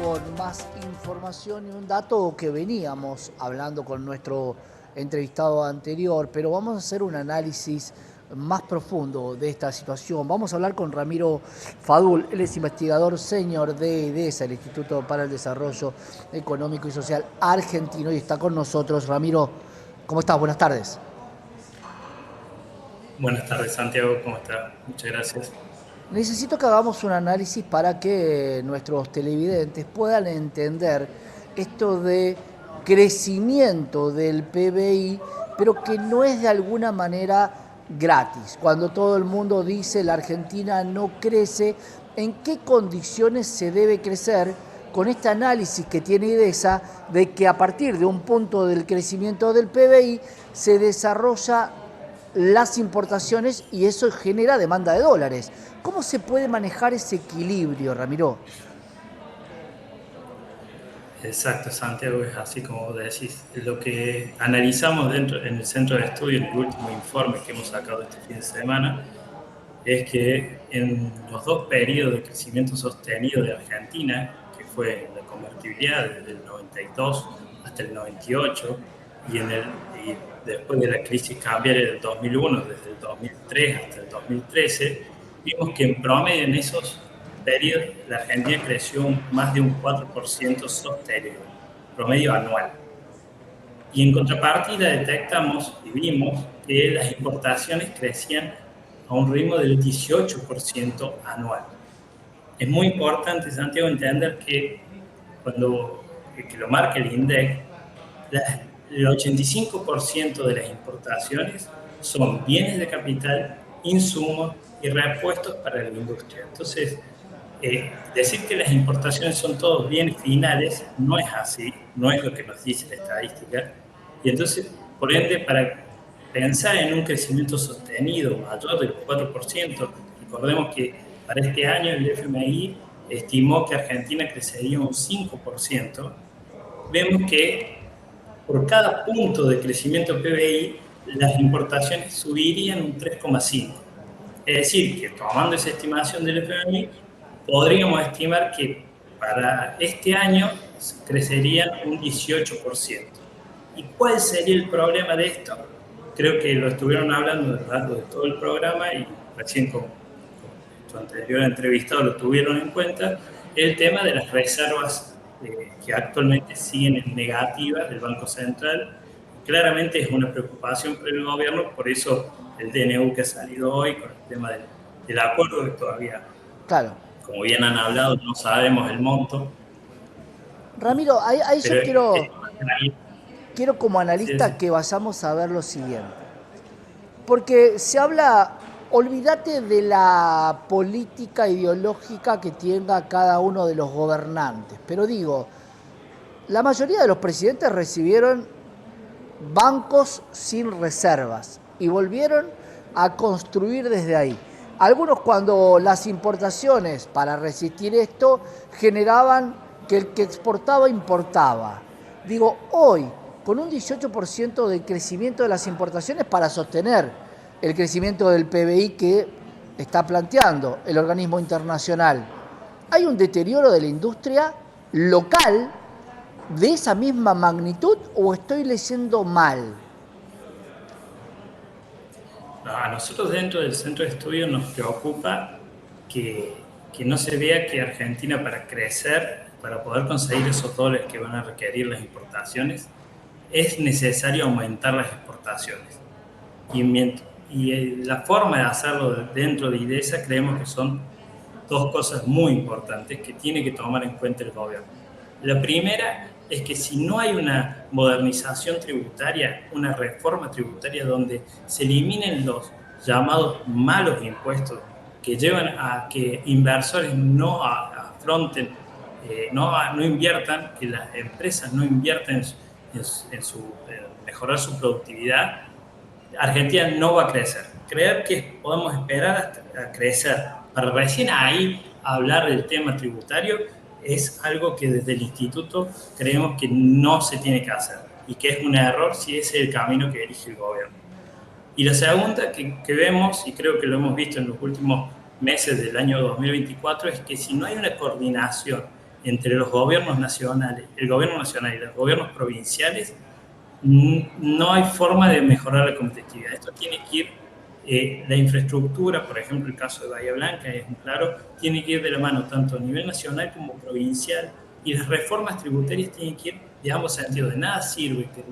con más información y un dato que veníamos hablando con nuestro entrevistado anterior, pero vamos a hacer un análisis más profundo de esta situación. Vamos a hablar con Ramiro Fadul, él es investigador senior de IDESA, el Instituto para el Desarrollo Económico y Social Argentino, y está con nosotros. Ramiro, ¿cómo estás? Buenas tardes. Buenas tardes, Santiago, ¿cómo está? Muchas gracias. Necesito que hagamos un análisis para que nuestros televidentes puedan entender esto de crecimiento del PBI, pero que no es de alguna manera gratis. Cuando todo el mundo dice la Argentina no crece, ¿en qué condiciones se debe crecer? Con este análisis que tiene IDESA de que a partir de un punto del crecimiento del PBI se desarrolla las importaciones y eso genera demanda de dólares. ¿Cómo se puede manejar ese equilibrio, Ramiro? Exacto, Santiago, es así como vos decís. Lo que analizamos en el centro de estudio, en el último informe que hemos sacado este fin de semana, es que en los dos periodos de crecimiento sostenido de Argentina, que fue la convertibilidad desde el 92 hasta el 98, y después de la crisis cambiaria del 2001, desde el 2003 hasta el 2013, vimos que en promedio en esos periodos la Argentina creció más de un 4% sostenido, promedio anual. Y en contrapartida detectamos y vimos que las importaciones crecían a un ritmo del 18% anual. Es muy importante, Santiago, entender que que lo marca el INDEC, el 85% de las importaciones son bienes de capital, insumos y repuestos para la industria. Entonces, decir que las importaciones son todos bienes finales no es así, no es lo que nos dice la estadística. Y entonces, por ende, para pensar en un crecimiento sostenido mayor del 4%, recordemos que para este año el FMI estimó que Argentina crecería un 5%, vemos que por cada punto de crecimiento PBI, las importaciones subirían un 3,5. Es decir, que tomando esa estimación del FMI, podríamos estimar que para este año crecerían un 18%. ¿Y cuál sería el problema de esto? Creo que lo estuvieron hablando a lo largo de todo el programa y recién con tu anterior entrevistado lo tuvieron en cuenta, el tema de las reservas que actualmente siguen en negativas del Banco Central. Claramente es una preocupación para el gobierno, por eso el DNU que ha salido hoy con el tema del acuerdo, que todavía, Claro. como bien han hablado, no sabemos el monto, Ramiro, ahí yo pero quiero como sí, analista sí. que vayamos a ver lo siguiente. Porque se habla, olvídate de la política ideológica que tenga cada uno de los gobernantes, pero digo, la mayoría de los presidentes recibieron bancos sin reservas y volvieron a construir desde ahí. Algunos cuando las importaciones para resistir esto generaban que el que exportaba importaba. Digo, hoy con un 18% de crecimiento de las importaciones para sostener el crecimiento del PBI que está planteando el organismo internacional, hay un deterioro de la industria local de esa misma magnitud o estoy leyendo mal? A nosotros dentro del centro de estudio nos preocupa que no se vea que Argentina para crecer, para poder conseguir esos dólares que van a requerir las importaciones, es necesario aumentar las exportaciones. Y la forma de hacerlo dentro de IDESA creemos que son dos cosas muy importantes que tiene que tomar en cuenta el gobierno. La primera es que si no hay una modernización tributaria, una reforma tributaria donde se eliminen los llamados malos impuestos que llevan a que inversores no afronten, no inviertan, que las empresas no inviertan en mejorar su productividad, Argentina no va a crecer. Creer que podemos esperar hasta crecer para recién ahí hablar del tema tributario es algo que desde el instituto creemos que no se tiene que hacer y que es un error si ese es el camino que elige el gobierno. Y la segunda que vemos, y creo que lo hemos visto en los últimos meses del año 2024, es que si no hay una coordinación entre los gobiernos nacionales, el gobierno nacional y los gobiernos provinciales, no hay forma de mejorar la competitividad. Esto tiene que ir, la infraestructura, por ejemplo, el caso de Bahía Blanca es un claro, tiene que ir de la mano tanto a nivel nacional como provincial, y las reformas tributarias tienen que ir de ambos sentidos. De nada sirve que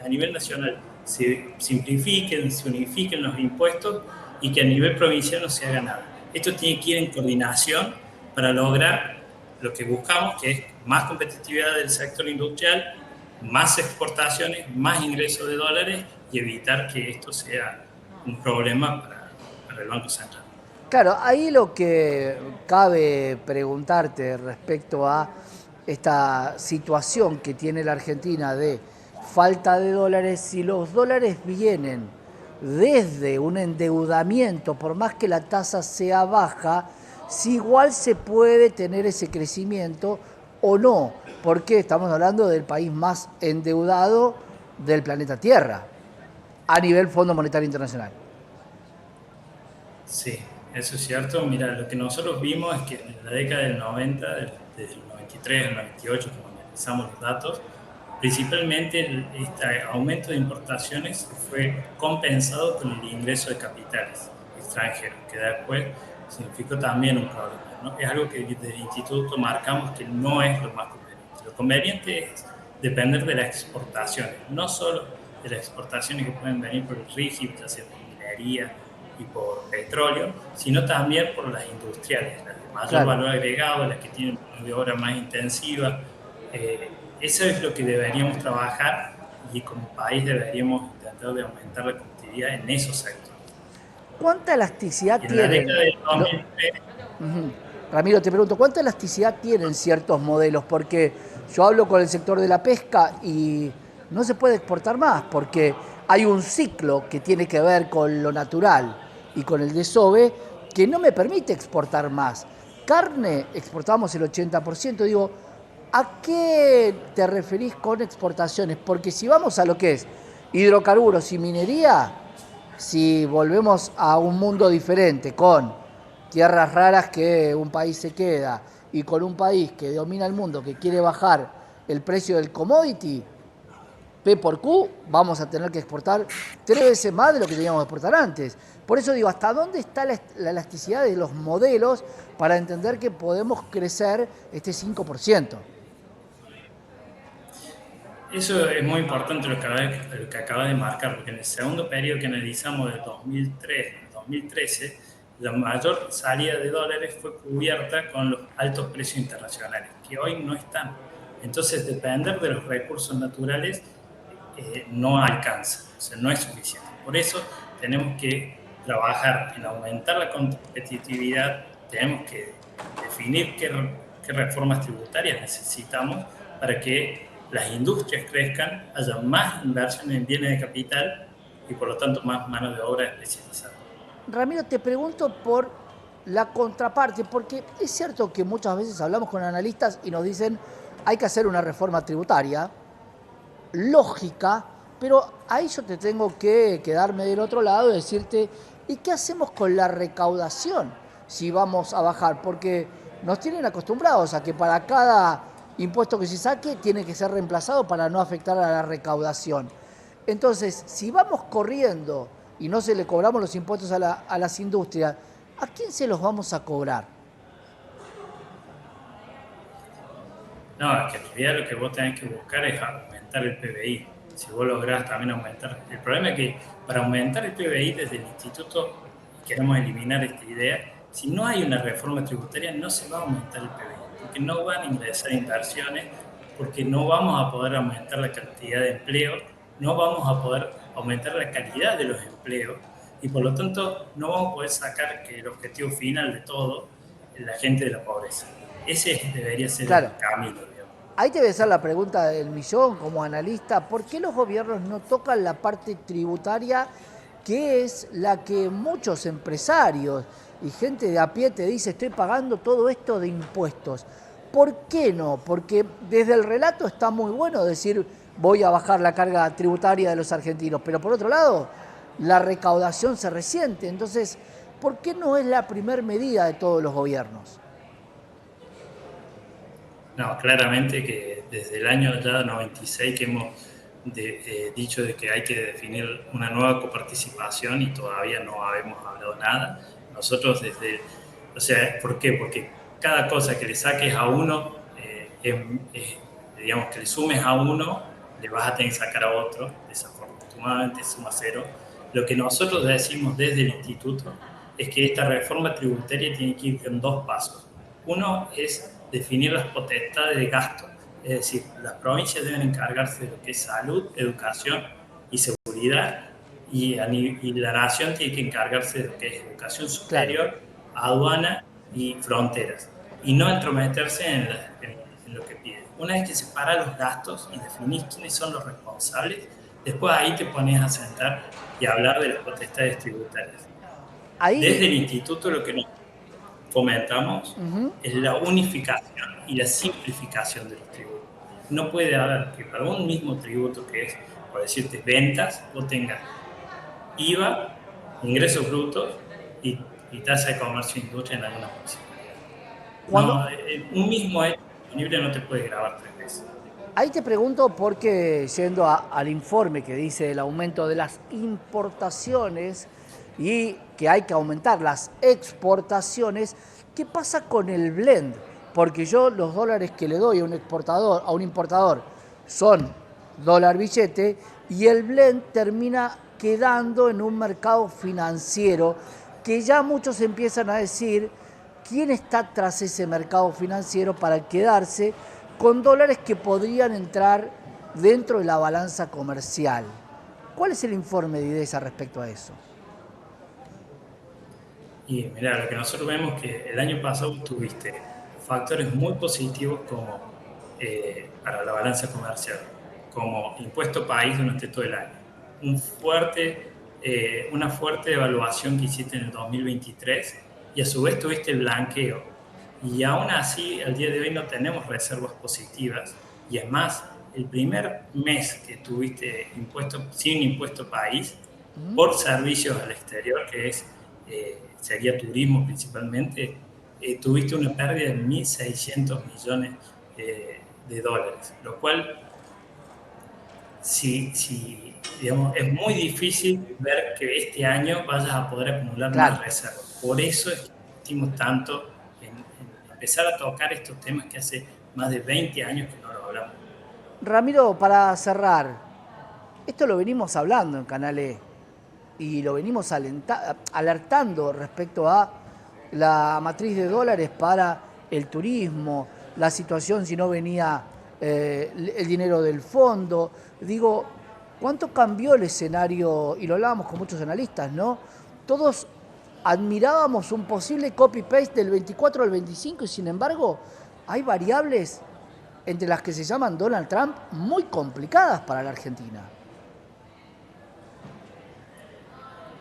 a nivel nacional se simplifiquen, se unifiquen los impuestos y que a nivel provincial no se haga nada. Esto tiene que ir en coordinación para lograr lo que buscamos, que es más competitividad del sector industrial, más exportaciones, más ingresos de dólares y evitar que esto sea un problema para el Banco Central. Claro, ahí lo que cabe preguntarte respecto a esta situación que tiene la Argentina de falta de dólares, si los dólares vienen desde un endeudamiento, por más que la tasa sea baja, si igual se puede tener ese crecimiento o no, porque estamos hablando del país más endeudado del planeta Tierra a nivel Fondo Monetario Internacional. Sí, eso es cierto. Mira, lo que nosotros vimos es que en la década del 90, desde el 93 al 98, como analizamos los datos, principalmente este aumento de importaciones fue compensado con el ingreso de capitales extranjeros, que después significó también un problema, ¿no? Es algo que desde el instituto marcamos que no es lo más conveniente. Lo conveniente es depender de las exportaciones, no solo de las exportaciones que pueden venir por el RIGI, ya sea por minería y por petróleo, sino también por las industriales, las de mayor Claro. valor agregado, las que tienen mano de obra más intensiva. Eso es lo que deberíamos trabajar y como país deberíamos tratar de aumentar la competitividad en esos sectores. ¿Cuánta elasticidad Y en la tienen? década del 2003, Ramiro, te pregunto, ¿cuánta elasticidad tienen ciertos modelos? Porque yo hablo con el sector de la pesca y no se puede exportar más porque hay un ciclo que tiene que ver con lo natural y con el desove que no me permite exportar más. Carne, exportamos el 80%. Digo, ¿a qué te referís con exportaciones? Porque si vamos a lo que es hidrocarburos y minería, si volvemos a un mundo diferente con tierras raras que un país se queda y con un país que domina el mundo, que quiere bajar el precio del commodity, P por Q, vamos a tener que exportar 3 veces más de lo que teníamos que exportar antes. Por eso digo, ¿hasta dónde está la elasticidad de los modelos para entender que podemos crecer este 5%? eso es muy importante lo que acaba de marcar, porque en el segundo periodo que analizamos de 2003 a 2013, la mayor salida de dólares fue cubierta con los altos precios internacionales, que hoy no están. Entonces, depender de los recursos naturales no alcanza, o sea, no es suficiente. Por eso tenemos que trabajar en aumentar la competitividad, tenemos que definir qué reformas tributarias necesitamos para que las industrias crezcan, haya más inversión en bienes de capital y por lo tanto más mano de obra especializada. Ramiro, te pregunto por la contraparte, porque es cierto que muchas veces hablamos con analistas y nos dicen hay que hacer una reforma tributaria, lógica, pero ahí yo te tengo que quedarme del otro lado y decirte, ¿y qué hacemos con la recaudación si vamos a bajar? Porque nos tienen acostumbrados a que para cada impuesto que se saque tiene que ser reemplazado para no afectar a la recaudación. Entonces, si vamos corriendo y no se le cobramos los impuestos a las industrias, ¿a quién se los vamos a cobrar? No, es que en realidad lo que vos tenés que buscar es aumentar el PBI. Si vos lográs también aumentar. El problema es que para aumentar el PBI desde el instituto queremos eliminar esta idea. Si no hay una reforma tributaria, no se va a aumentar el PBI, porque no van a ingresar inversiones, porque no vamos a poder aumentar la cantidad de empleo, no vamos a poder aumentar la calidad de los empleos y por lo tanto no vamos a poder sacar que el objetivo final de todo es la gente de la pobreza. Ese debería ser Claro, el camino, digamos. ahí te debe ser la pregunta del millón como analista, ¿por qué los gobiernos no tocan la parte tributaria que es la que muchos empresarios y gente de a pie te dice estoy pagando todo esto de impuestos? ¿Por qué no? Porque desde el relato está muy bueno decir voy a bajar la carga tributaria de los argentinos, pero por otro lado la recaudación se resiente, entonces ¿por qué no es la primer medida de todos los gobiernos? No, claramente que desde el año ya 96 que hemos dicho de que hay que definir una nueva coparticipación y todavía no habíamos hablado nada. Nosotros o sea, ¿por qué? Porque cada cosa que le saques a uno, digamos que le sumes a uno, le vas a tener que sacar a otro, desafortunadamente suma cero. Lo que nosotros decimos desde el instituto es que esta reforma tributaria tiene que ir en dos pasos. Uno es definir las potestades de gasto, es decir, las provincias deben encargarse de lo que es salud, educación y seguridad, y la nación tiene que encargarse de lo que es educación Claro. superior, aduana y fronteras, y no entrometerse en lo que pide. Una vez que separas los gastos y definís quiénes son los responsables, después ahí te pones a sentar y a hablar de las potestades tributarias. Ahí, Desde el instituto lo que nos fomentamos es la unificación y la simplificación de los tributos. No puede haber que para un mismo tributo que es, por decirte, ventas, vos tengas IVA, ingresos brutos y tasa de comercio e industria en alguna municipalidad. cuando, No, un mismo hecho disponible no te puede grabar tres veces. ahí te pregunto porque yendo al informe que dice el aumento de las importaciones y que hay que aumentar las exportaciones, ¿qué pasa con el blend? Porque yo los dólares que le doy a un exportador, a un importador, son dólar billete y el blend termina quedando en un mercado financiero que ya muchos empiezan a decir quién está tras ese mercado financiero para quedarse con dólares que podrían entrar dentro de la balanza comercial. ¿Cuál es el informe de IDESA respecto a eso? Y mira, lo que nosotros vemos que el año pasado tuviste factores muy positivos como para la balanza comercial, como impuesto país durante todo el año, una fuerte evaluación que hiciste en el 2023 y a su vez tuviste el blanqueo. Y aún así, al día de hoy no tenemos reservas positivas y es más, el primer mes que tuviste impuesto, sin impuesto país, por servicios al exterior, que sería turismo principalmente, tuviste una pérdida de 1.600 millones de dólares, lo cual digamos, es muy difícil ver que este año vayas a poder acumular Claro. más reservas. Por eso es que insistimos tanto en empezar a tocar estos temas que hace más de 20 años que no lo hablamos. Ramiro, para cerrar, esto lo venimos hablando en Canal E y lo venimos alertando respecto a la matriz de dólares para el turismo, la situación si no venía el dinero del fondo. Digo, ¿cuánto cambió el escenario? Y lo hablábamos con muchos analistas, ¿no? Todos admirábamos un posible copy-paste del 24 al 25 y sin embargo hay variables entre las que se llaman Donald Trump muy complicadas para la Argentina.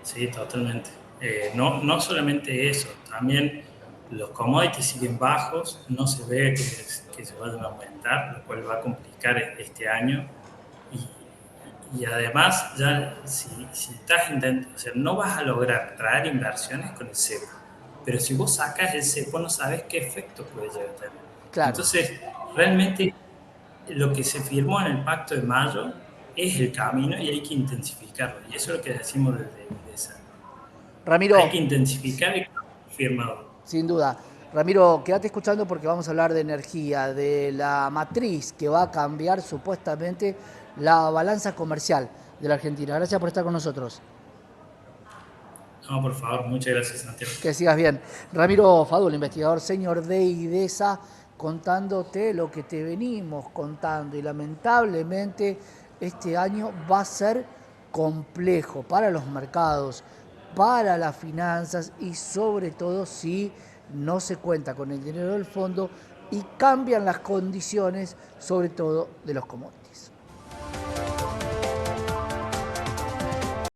Sí, totalmente. No solamente eso, también los commodities siguen bajos, no se ve que se vayan a aumentar, lo cual va a complicar este año. Y además, ya si estás intentando, o sea, no vas a lograr traer inversiones con el cepo, pero si vos sacas el cepo no sabes qué efecto puede llegar a tener. Claro. Entonces, realmente lo que se firmó en el Pacto de Mayo es el camino y hay que intensificarlo. Y eso es lo que decimos desde IDESA. Hay Ramiro, que intensificar el firmado. sin duda. Ramiro, quédate escuchando porque vamos a hablar de energía, de la matriz que va a cambiar supuestamente la balanza comercial de la Argentina. Gracias por estar con nosotros. No, por favor, muchas gracias, Santiago. Que sigas bien. Ramiro Fadul, investigador senior de IDESA, contándote lo que te venimos contando. Y lamentablemente este año va a ser complejo para los mercados, para las finanzas y sobre todo si no se cuenta con el dinero del fondo y cambian las condiciones, sobre todo de los commodities.